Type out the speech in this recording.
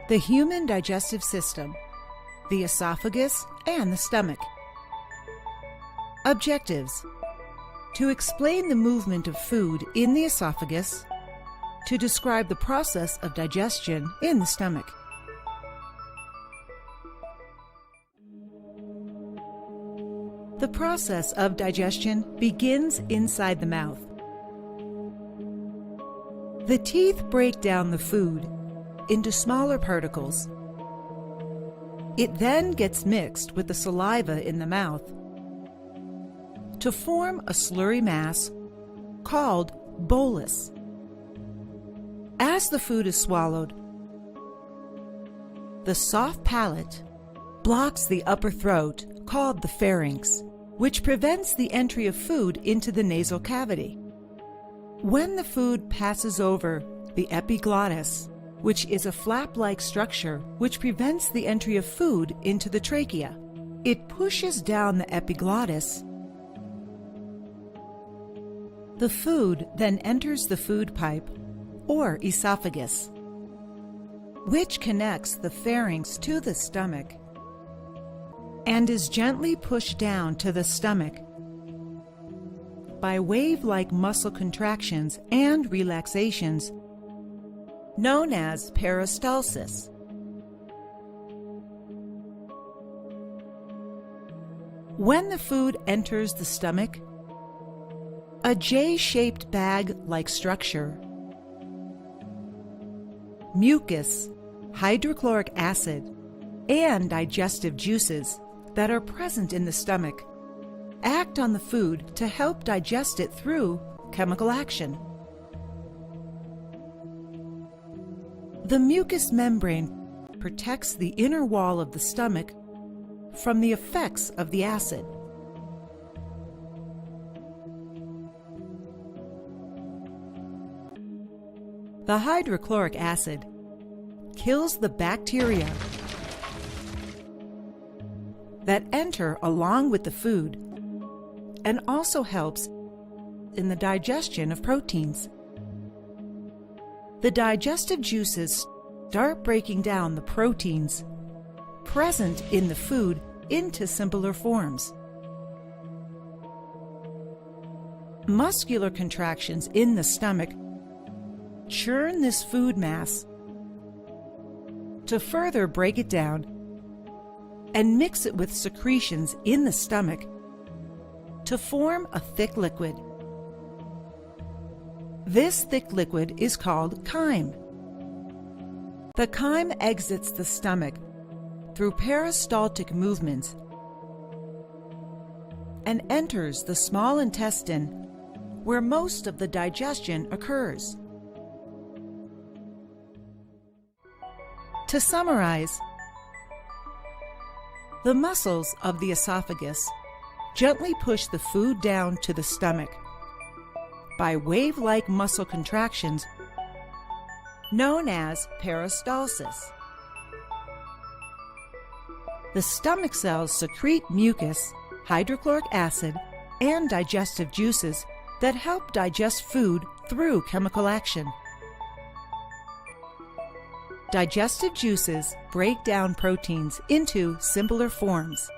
The human digestive system, the esophagus, and the stomach. Objectives: to explain the movement of food in the esophagus, to describe the process of digestion in the stomach. The process of digestion begins inside the mouth. The teeth break down the food into smaller particles. It then gets mixed with the saliva in the mouth to form a slurry mass called bolus. As the food is swallowed, the soft palate blocks the upper throat called the pharynx, which prevents the entry of food into the nasal cavity. When the food passes over the epiglottis, which is a flap-like structure which prevents the entry of food into the trachea, it pushes down the epiglottis. The food then enters the food pipe, or esophagus, which connects the pharynx to the stomach and is gently pushed down to the stomach by wave-like muscle contractions and relaxations known as peristalsis. When the food enters the stomach, a J-shaped bag-like structure, mucus, hydrochloric acid, and digestive juices that are present in the stomach act on the food to help digest it through chemical action. The mucous membrane protects the inner wall of the stomach from the effects of the acid. The hydrochloric acid kills the bacteria that enter along with the food and also helps in the digestion of proteins. The digestive juices start breaking down the proteins present in the food into simpler forms. Muscular contractions in the stomach churn this food mass to further break it down and mix it with secretions in the stomach to form a thick liquid. This thick liquid is called chyme. The chyme exits the stomach through peristaltic movements and enters the small intestine where most of the digestion occurs. To summarize, the muscles of the esophagus gently push the food down to the stomach by wave-like muscle contractions known as peristalsis. The stomach cells secrete mucus, hydrochloric acid, and digestive juices that help digest food through chemical action. Digestive juices break down proteins into simpler forms.